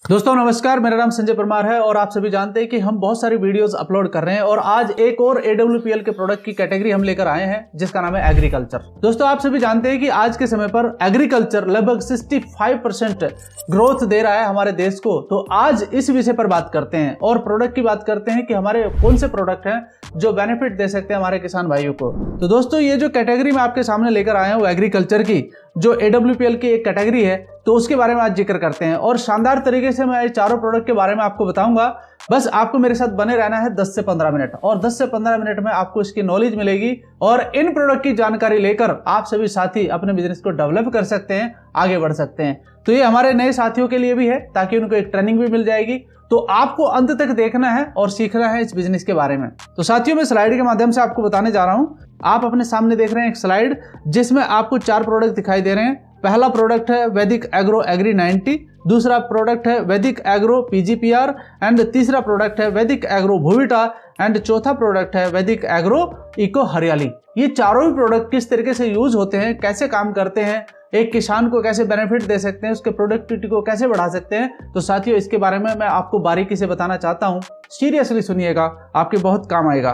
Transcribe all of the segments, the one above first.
दोस्तों नमस्कार, मेरा नाम संजय परमार है और आप सभी जानते हैं कि हम बहुत सारी वीडियोस अपलोड कर रहे हैं और आज एक और AWPL के प्रोडक्ट की कैटेगरी हम लेकर आए हैं जिसका नाम है एग्रीकल्चर। दोस्तों आप सभी जानते हैं कि आज के समय पर एग्रीकल्चर लगभग 65% ग्रोथ दे रहा है हमारे देश को। तो आज इस विषय पर बात करते हैं और प्रोडक्ट की बात करते हैं कि हमारे कौन से प्रोडक्ट हैं जो बेनिफिट दे सकते हैं हमारे किसान भाइयों को। तो दोस्तों ये जो कैटेगरी मैं आपके सामने लेकर आया हूँ वो एग्रीकल्चर की जो AWPL की एक कैटेगरी है, तो उसके बारे में आज जिक्र करते हैं और शानदार तरीके से मैं चारों प्रोडक्ट के बारे में आपको बताऊंगा। बस आपको मेरे साथ बने रहना है 10 से 15 मिनट और 10 से 15 मिनट में आपको इसकी नॉलेज मिलेगी और इन प्रोडक्ट की जानकारी लेकर आप सभी साथी अपने बिजनेस को डेवलप कर सकते हैं, आगे बढ़ सकते हैं। तो ये हमारे नए साथियों के लिए भी है ताकि उनको एक ट्रेनिंग भी मिल जाएगी। तो आपको अंत तक देखना है और सीखना है इस बिजनेस के बारे में। तो साथियों मैं स्लाइड के माध्यम से आपको बताने जा रहा हूं। आप अपने सामने देख रहे हैं एक स्लाइड जिसमें आपको 4 प्रोडक्ट दिखाई दे रहे हैं। पहला प्रोडक्ट है वैदिक एग्रो एग्री 90, दूसरा प्रोडक्ट है वैदिक एग्रो PGPR एंड तीसरा प्रोडक्ट है वैदिक एग्रो भूविटा एंड चौथा प्रोडक्ट है वैदिक एग्रो इको हरियाली। ये चारों ही प्रोडक्ट किस तरीके से यूज होते हैं, कैसे काम करते हैं, एक किसान को कैसे बेनिफिट दे सकते हैं, उसके प्रोडक्टिविटी को कैसे बढ़ा सकते हैं, तो साथियों इसके बारे में मैं आपको बारीकी से बताना चाहता हूं। सीरियसली सुनिएगा, आपके बहुत काम आएगा।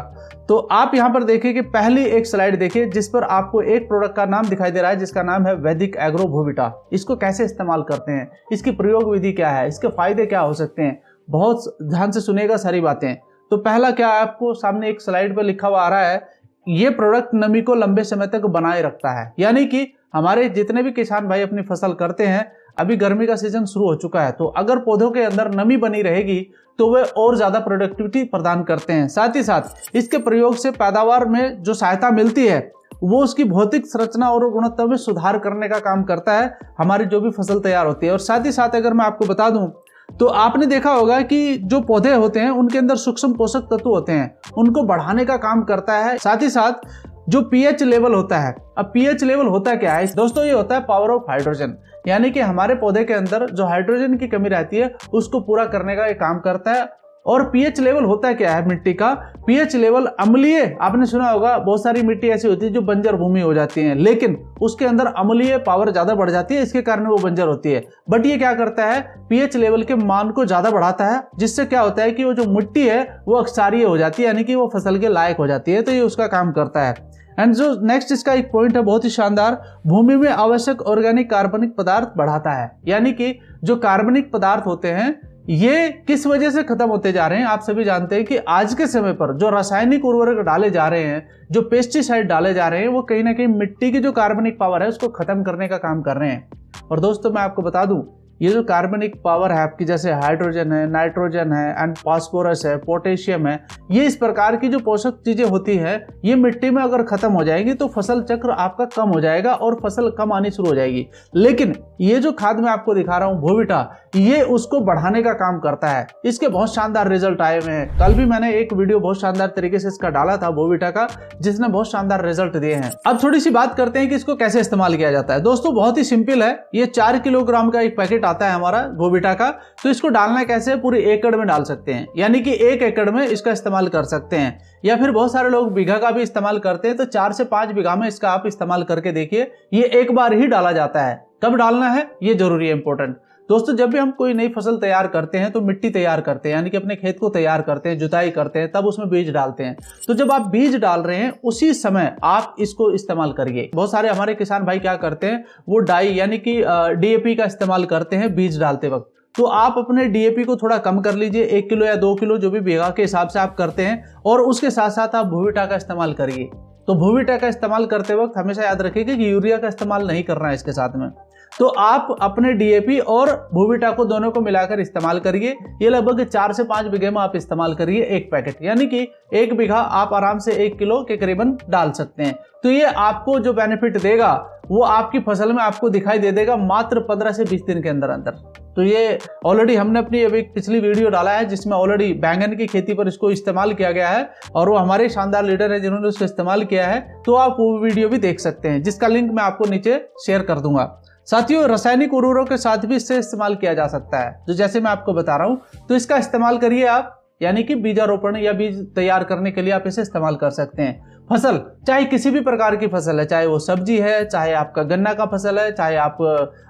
तो आप यहां पर देखिए कि पहली एक स्लाइड देखिए जिस पर आपको एक प्रोडक्ट का नाम दिखाई दे रहा है जिसका नाम है वैदिक एग्रो भूविटा। इसको कैसे इस्तेमाल करते हैं, इसकी प्रयोग विधि क्या है, इसके फायदे क्या हो सकते हैं, बहुत ध्यान से सुनिएगा सारी बातें। तो पहला क्या है, आपको सामने एक स्लाइड पर लिखा हुआ आ रहा है, ये प्रोडक्ट नमी को लंबे समय तक बनाए रखता है। यानी कि हमारे जितने भी किसान भाई अपनी फसल करते हैं, अभी गर्मी का सीजन शुरू हो चुका है, तो अगर पौधों के अंदर नमी बनी रहेगी तो वे और ज्यादा प्रोडक्टिविटी प्रदान करते हैं। साथ ही साथ इसके प्रयोग से पैदावार में जो सहायता मिलती है वो उसकी भौतिक संरचना और गुणवत्ता में सुधार करने का काम करता है, हमारी जो भी फसल तैयार होती है। और साथ ही साथ अगर मैं आपको बता दूं तो आपने देखा होगा कि जो पौधे होते हैं उनके अंदर सूक्ष्म पोषक तत्व होते हैं, उनको बढ़ाने का काम करता है। साथ ही साथ जो pH लेवल होता है, अब pH लेवल होता क्या है दोस्तों, ये होता है पावर ऑफ हाइड्रोजन। यानी कि हमारे पौधे के अंदर जो हाइड्रोजन की कमी रहती है उसको पूरा करने का ये काम करता है। और pH लेवल होता क्या है मिट्टी का, pH लेवल अम्लीय, आपने सुना होगा बहुत सारी मिट्टी ऐसी होती है जो बंजर भूमि हो जाती है, लेकिन उसके अंदर अम्लीय पावर ज्यादा बढ़ जाती है, इसके कारण वो बंजर होती है। बट ये क्या करता है, pH लेवल के मान को ज्यादा बढ़ाता है, जिससे क्या होता है कि वो जो मिट्टी है वो अक्षारीय हो जाती है, यानी कि वो फसल के लायक हो जाती है। तो ये उसका काम करता है। एंड जो नेक्स्ट इसका एक पॉइंट है बहुत ही शानदार, भूमि में आवश्यक ऑर्गेनिक कार्बनिक पदार्थ बढ़ाता है। यानी कि जो कार्बनिक पदार्थ होते हैं ये किस वजह से खत्म होते जा रहे हैं, आप सभी जानते हैं कि आज के समय पर जो रासायनिक उर्वरक डाले जा रहे हैं, जो पेस्टिसाइड डाले जा रहे हैं, वो कहीं ना कहीं मिट्टी की जो कार्बनिक पावर है उसको खत्म करने का काम कर रहे हैं। और दोस्तों मैं आपको बता दूं, ये जो कार्बनिक पावर है आपकी, जैसे हाइड्रोजन है, नाइट्रोजन है एंड फास्फोरस है, पोटेशियम है, ये इस प्रकार की जो पोषक चीजें होती है ये मिट्टी में अगर खत्म हो जाएंगी तो फसल चक्र आपका कम हो जाएगा और फसल कम आनी शुरू हो जाएगी। लेकिन ये जो खाद मैं आपको दिखा रहा हूं भूविटा, ये उसको बढ़ाने का काम करता है। इसके बहुत शानदार रिजल्ट आए हुए हैं। कल भी मैंने एक वीडियो बहुत शानदार तरीके से इसका डाला था भूविटा का, जिसने बहुत शानदार रिजल्ट दिए हैं। अब थोड़ी सी बात करते हैं कि इसको कैसे इस्तेमाल किया जाता है। दोस्तों बहुत ही सिंपल है, ये 4 किलोग्राम का एक पैकेट आता है हमारा भूविटा का। तो इसको डालना कैसे, पूरे एकड़ में डाल सकते हैं, यानी कि 1 एकड़ में इसका इस्तेमाल कर सकते हैं, या फिर बहुत सारे लोग बीघा का भी इस्तेमाल करते हैं। तो 4 से 5 बीघा में इसका आप इस्तेमाल करके देखिए। ये एक बार ही डाला जाता है, कब डालना है ये जरूरी है, इंपॉर्टेंट। दोस्तों जब भी हम कोई नई फसल तैयार करते हैं तो मिट्टी तैयार करते हैं, यानी कि अपने खेत को तैयार करते हैं, जुताई करते हैं, तब उसमें बीज डालते हैं। तो जब आप बीज डाल रहे हैं उसी समय आप इसको इस्तेमाल करिए। बहुत सारे हमारे किसान भाई क्या करते हैं, वो डाई यानी कि DAP का इस्तेमाल करते हैं बीज डालते वक्त। तो आप अपने DAP को थोड़ा कम कर लीजिए, 1 किलो या 2 किलो जो भी बीघा के हिसाब से आप करते हैं, और उसके साथ साथ आप भूविटा का इस्तेमाल करिए। तो भूविटा का इस्तेमाल करते वक्त हमेशा याद रखिएगा कि यूरिया का इस्तेमाल नहीं करना है इसके साथ में। तो आप अपने DAP और भूविटा को दोनों को मिलाकर इस्तेमाल करिए। ये लगभग 4 से 5 बीघे में आप इस्तेमाल करिए 1 पैकेट, यानी कि 1 बीघा आप आराम से 1 किलो के करीबन डाल सकते हैं। तो ये आपको जो बेनिफिट देगा वो आपकी फसल में आपको दिखाई दे देगा मात्र 15 से 20 दिन के अंदर अंदर। तो ये ऑलरेडी हमने अपनी अभी पिछली वीडियो डाला है जिसमें ऑलरेडी बैंगन की खेती पर इसको इस्तेमाल किया गया है और वो हमारे शानदार लीडर है जिन्होंने उसको इस्तेमाल किया है। तो आप वो वीडियो भी देख सकते हैं, जिसका लिंक मैं आपको नीचे शेयर कर दूंगा। साथियों रासायनिक उर्वरकों के साथ भी इससे इस्तेमाल किया जा सकता है, जो जैसे मैं आपको बता रहा हूं। तो इसका इस्तेमाल करिए आप, यानी कि बीजारोपण या बीज तैयार करने के लिए आप इसे इस्तेमाल कर सकते हैं। फसल, चाहे किसी भी प्रकार की फसल है, चाहे वो सब्जी है, चाहे आपका गन्ना का फसल है, चाहे आप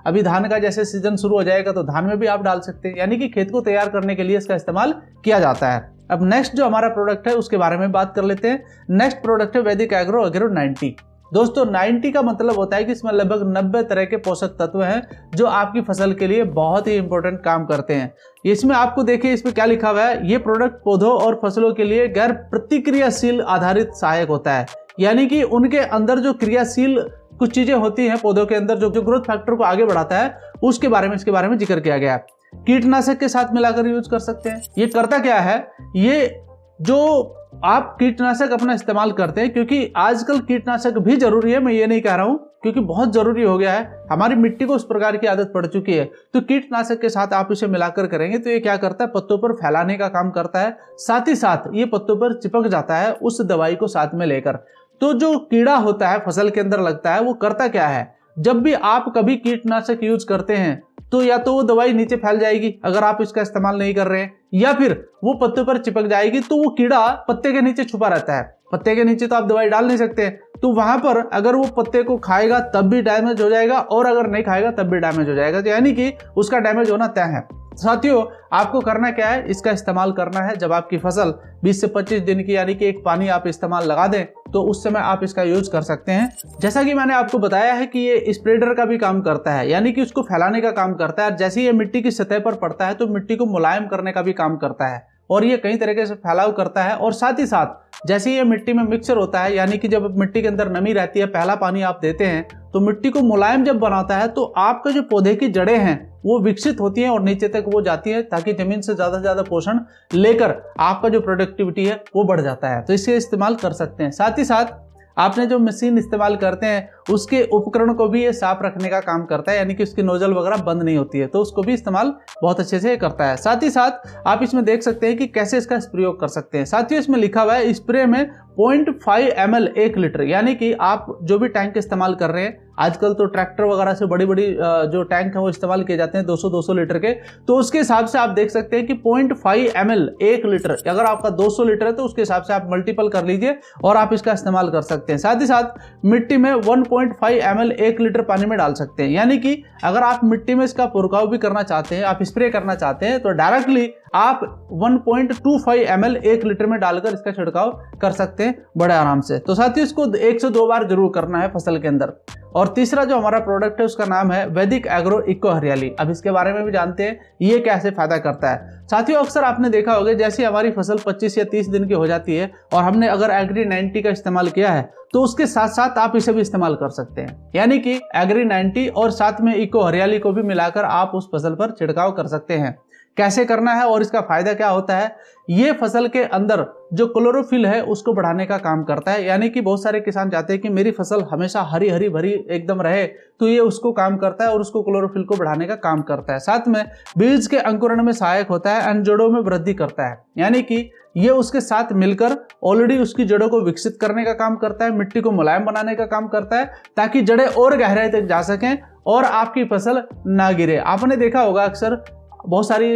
अभी धान का जैसे सीजन शुरू हो जाएगा तो धान में भी आप डाल सकते हैं, यानी कि खेत को तैयार करने के लिए इसका इस्तेमाल किया जाता है। अब नेक्स्ट जो हमारा प्रोडक्ट है उसके बारे में बात कर लेते हैं। नेक्स्ट प्रोडक्ट है वैदिक एग्रो 90। दोस्तों 90 का मतलब होता है कि इसमें लगभग 90 तरह के पोषक तत्व हैं जो आपकी फसल के लिए बहुत ही इंपॉर्टेंट काम करते हैं। इसमें आपको देखिए इसमें क्या लिखा हुआ है, ये प्रोडक्ट पौधों और फसलों के लिए गैर प्रतिक्रियाशील आधारित सहायक होता है, यानी कि उनके अंदर जो क्रियाशील कुछ चीजें होती हैं पौधों के अंदर जो ग्रोथ फैक्टर को आगे बढ़ाता है उसके बारे में इसके बारे में जिक्र किया गया है। कीटनाशक के साथ मिलाकर यूज कर सकते हैं। ये करता क्या है, ये जो आप कीटनाशक अपना इस्तेमाल करते हैं, क्योंकि आजकल कीटनाशक भी जरूरी है, मैं ये नहीं कह रहा हूं, क्योंकि बहुत जरूरी हो गया है, हमारी मिट्टी को उस प्रकार की आदत पड़ चुकी है, तो कीटनाशक के साथ आप इसे मिलाकर करेंगे तो ये क्या करता है, पत्तों पर फैलाने का काम करता है, साथ ही साथ ये पत्तों पर चिपक जाता है उस दवाई को साथ में लेकर। तो जो कीड़ा होता है फसल के अंदर लगता है वो करता क्या है, जब भी आप कभी कीटनाशक यूज करते हैं तो या तो वो दवाई नीचे फैल जाएगी अगर आप इसका इस्तेमाल नहीं कर रहे हैं, या फिर वो पत्ते पर चिपक जाएगी, तो वो कीड़ा पत्ते के नीचे छुपा रहता है। पत्ते के नीचे तो आप दवाई डाल नहीं सकते, तो वहां पर अगर वो पत्ते को खाएगा तब भी डैमेज हो जाएगा और अगर नहीं खाएगा तब भी डैमेज हो जाएगा, तो यानी कि उसका डैमेज होना तय है। साथियों आपको करना क्या है, इसका इस्तेमाल करना है जब आपकी फसल 20 से 25 दिन की यानी कि एक पानी आप इस्तेमाल लगा दें तो उस समय आप इसका यूज कर सकते हैं। जैसा कि मैंने आपको बताया है कि ये स्प्रेडर का भी काम करता है, यानी कि उसको फैलाने का काम करता है। जैसे ये मिट्टी की सतह पर पड़ता है तो मिट्टी को मुलायम करने का भी काम करता है और ये कई तरीके से फैलाव करता है। और साथ ही साथ जैसे ये मिट्टी में मिक्सचर होता है, यानी कि जब मिट्टी के अंदर नमी रहती है, पहला पानी आप देते हैं तो मिट्टी को मुलायम जब बनाता है तो आपका जो पौधे की जड़ें हैं वो विकसित होती हैं और नीचे तक वो जाती है, ताकि जमीन से ज्यादा से ज्यादा पोषण लेकर आपका जो प्रोडक्टिविटी है वो बढ़ जाता है। तो इसे इस्तेमाल कर सकते हैं। साथ ही साथ आपने जो मशीन इस्तेमाल करते हैं उसके उपकरण को भी ये साफ रखने का काम करता है, यानी कि उसकी नोजल वगैरह बंद नहीं होती है, तो उसको भी इस्तेमाल बहुत अच्छे से करता है। साथ ही साथ आप इसमें देख सकते हैं कि कैसे इसका प्रयोग कर सकते हैं। साथियों इसमें लिखा हुआ है स्प्रे में 0.5 ml 1 लीटर, यानी कि आप जो भी टैंक इस्तेमाल कर रहे हैं, आजकल तो ट्रैक्टर वगैरह से बड़ी बड़ी जो टैंक है वो इस्तेमाल किए जाते हैं 200 लीटर के, तो उसके हिसाब से आप देख सकते हैं कि 0.5 ml 1 लीटर, अगर आपका 200 लीटर है तो उसके हिसाब से आप मल्टीपल कर लीजिए और आप इसका इस्तेमाल कर सकते हैं। साथ ही साथ मिट्टी में 1.5 ml 1 लीटर पानी में डाल सकते हैं, यानी कि अगर आप मिट्टी में इसका छिड़काव भी करना चाहते हैं, आप स्प्रे करना चाहते हैं तो डायरेक्टली आप 1.25 ml 1 लीटर में डालकर इसका छिड़काव कर सकते हैं बड़े आराम से। तो साथियों इसको 1 से 2 बार जरूर करना है फसल के अंदर। और तीसरा जो हमारा प्रोडक्ट है उसका नाम है वैदिक एग्रो इको हरियाली। अब इसके बारे में भी जानते हैं ये कैसे फायदा करता है। साथियों अक्सर आपने देखा होगा जैसे हमारी फसल 25 या 30 दिन की हो जाती है और हमने अगर एग्री 90 का इस्तेमाल किया है तो उसके साथ साथ आप इसे भी इस्तेमाल कर सकते हैं, यानी कि एग्री 90 और साथ में इको हरियाली को भी मिलाकर आप उस फसल पर छिड़काव कर सकते हैं। कैसे करना है और इसका फायदा क्या होता है, ये फसल के अंदर जो क्लोरोफिल है उसको बढ़ाने का काम करता है, यानी कि बहुत सारे किसान चाहते हैं कि मेरी फसल हमेशा हरी हरी भरी एकदम रहे, तो ये उसको काम करता है और उसको क्लोरोफिल को बढ़ाने का काम करता है। साथ में बीज के अंकुरण में सहायक होता है एंड जड़ों में वृद्धि करता है, यानी कि ये उसके साथ मिलकर ऑलरेडी उसकी जड़ों को विकसित करने का काम करता है, मिट्टी को मुलायम बनाने का काम करता है ताकि जड़ें और गहराई तक जा सकें और आपकी फसल ना गिरे। आपने देखा होगा अक्सर बहुत सारी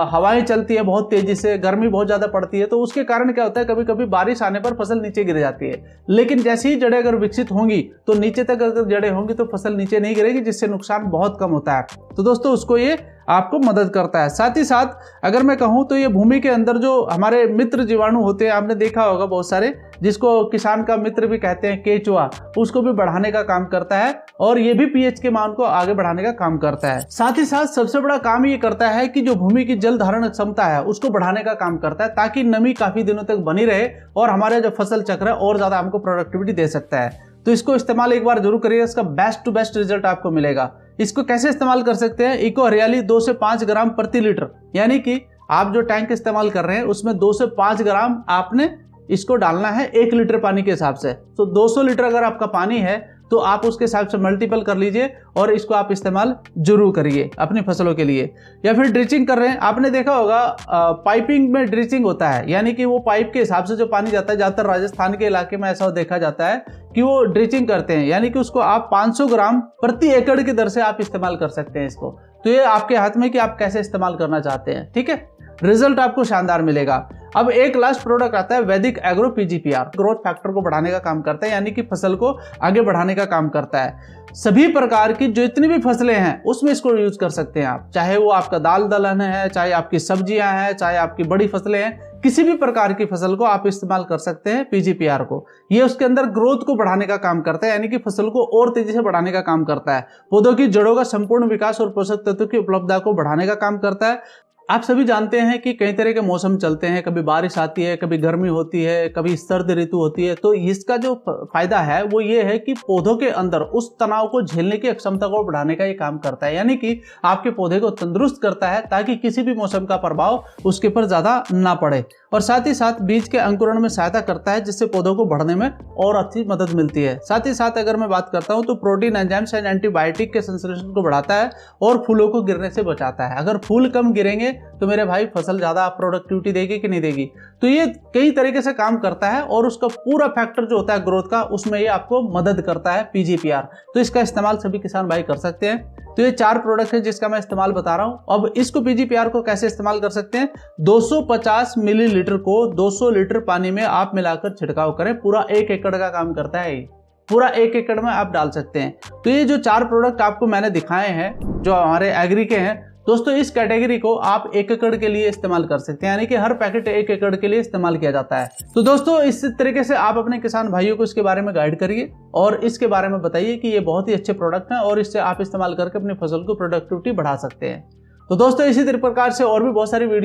हवाएं चलती है बहुत तेजी से, गर्मी बहुत ज्यादा पड़ती है, तो उसके कारण क्या होता है कभी कभी बारिश आने पर फसल नीचे गिर जाती है, लेकिन जैसे ही जड़ें अगर विकसित होंगी तो नीचे तक अगर जड़ें होंगी तो फसल नीचे नहीं गिरेगी, जिससे नुकसान बहुत कम होता है। तो दोस्तों उसको ये आपको मदद करता है। साथ ही साथ अगर मैं कहूं तो ये भूमि के अंदर जो हमारे मित्र जीवाणु होते हैं, आपने देखा होगा बहुत सारे, जिसको किसान का मित्र भी कहते हैं, केचुआ, उसको भी बढ़ाने का काम करता है और ये भी पीएच के मान को आगे बढ़ाने का काम करता है। साथ ही साथ सबसे बड़ा काम ये करता है कि जो भूमि की जल धारण क्षमता है उसको बढ़ाने का काम करता है, ताकि नमी काफी दिनों तक बनी रहे और हमारा जो फसल चक्र है और ज्यादा हमको प्रोडक्टिविटी दे सकता है। तो इसको इस्तेमाल एक बार जरूर करिए, इसका बेस्ट टू बेस्ट रिजल्ट आपको मिलेगा। इसको कैसे इस्तेमाल कर सकते हैं, इको हरियाली 2 से 5 ग्राम प्रति लीटर, यानी कि आप जो टैंक इस्तेमाल कर रहे हैं उसमें 2 से 5 ग्राम आपने इसको डालना है 1 लीटर पानी के हिसाब से। तो 200 लीटर अगर आपका पानी है तो आप उसके हिसाब से मल्टीपल कर लीजिए और इसको आप इस्तेमाल जरूर करिए अपनी फसलों के लिए। या फिर ड्रिचिंग कर रहे हैं, आपने देखा होगा पाइपिंग में ड्रिचिंग होता है, यानी कि वो पाइप के हिसाब से जो पानी जाता है, ज्यादातर राजस्थान के इलाके में ऐसा देखा जाता है कि वो ड्रिचिंग करते हैं, यानी कि उसको आप 500 ग्राम प्रति एकड़ की दर से आप इस्तेमाल कर सकते हैं इसको। तो ये आपके हाथ में कि आप कैसे इस्तेमाल करना चाहते हैं, ठीक है। रिजल्ट आपको शानदार मिलेगा। अब एक लास्ट प्रोडक्ट आता है वैदिक एग्रो पीजीपीआर। ग्रोथ फैक्टर को बढ़ाने का काम करता है, यानी कि फसल को आगे बढ़ाने का काम करता है। सभी प्रकार की जो इतनी भी फसलें हैं उसमें इसको यूज कर सकते हैं आप, चाहे वो आपका दाल दलहन है, चाहे आपकी सब्जियां हैं, चाहे आपकी बड़ी फसलें हैं, किसी भी प्रकार की फसल को आप इस्तेमाल कर सकते हैं पीजीपीआर को। ये उसके अंदर ग्रोथ को बढ़ाने का काम करता है, यानी कि फसल को और तेजी से बढ़ाने का काम करता है। पौधों की जड़ों का संपूर्ण विकास और पोषक तत्वों की उपलब्धता को बढ़ाने का काम करता है। आप सभी जानते हैं कि कई तरह के मौसम चलते हैं, कभी बारिश आती है, कभी गर्मी होती है, कभी सर्द ऋतु होती है। तो इसका जो फायदा है वो ये है कि पौधों के अंदर उस तनाव को झेलने की क्षमता को बढ़ाने का ये काम करता है, यानी कि आपके पौधे को तंदुरुस्त करता है ताकि किसी भी मौसम का प्रभाव उसके ऊपर ज्यादा ना पड़े। और साथ ही साथ बीज के अंकुरण में सहायता करता है, जिससे पौधों को बढ़ने में और अच्छी मदद मिलती है। साथ ही साथ अगर मैं बात करता हूं तो प्रोटीन, एंजाइम्स एंड एंटीबायोटिक के संश्लेषण को बढ़ाता है और फूलों को गिरने से बचाता है। अगर फूल कम गिरेंगे तो मेरे भाई फसल ज्यादा प्रोडक्टिविटी देगी कि नहीं देगी। तो ये कई तरीके से काम करता है और उसका पूरा फैक्टर जो होता है ग्रोथ का, उसमें ये आपको मदद करता है पीजीपीआर। तो इसका इस्तेमाल सभी किसान भाई कर सकते हैं। तो ये 4 प्रोडक्ट है जिसका मैं इस्तेमाल बता रहा हूं। अब इसको पीजीपीआर को कैसे इस्तेमाल कर सकते हैं, 250 मिलीलीटर को 200 लीटर पानी में आप मिलाकर छिड़काव करें। पूरा 1 एकड़ का काम करता है, पूरा 1 एकड़ में आप डाल सकते हैं। तो ये जो 4 प्रोडक्ट आपको मैंने दिखाए हैं जो हमारे एग्री के हैं दोस्तों, इस कैटेगरी को आप 1 एकड़ के लिए इस्तेमाल कर सकते हैं, यानी कि हर पैकेट 1 एकड़ के लिए इस्तेमाल किया जाता है। तो दोस्तों इस तरीके से आप अपने किसान भाइयों को इसके बारे में गाइड करिए और इसके बारे में बताइए कि ये बहुत ही अच्छे प्रोडक्ट हैं और इससे आप इस्तेमाल करके अपनी फसल को प्रोडक्टिविटी बढ़ा सकते हैं। तो दोस्तों इसी प्रकार से और भी बहुत सारी वीडियो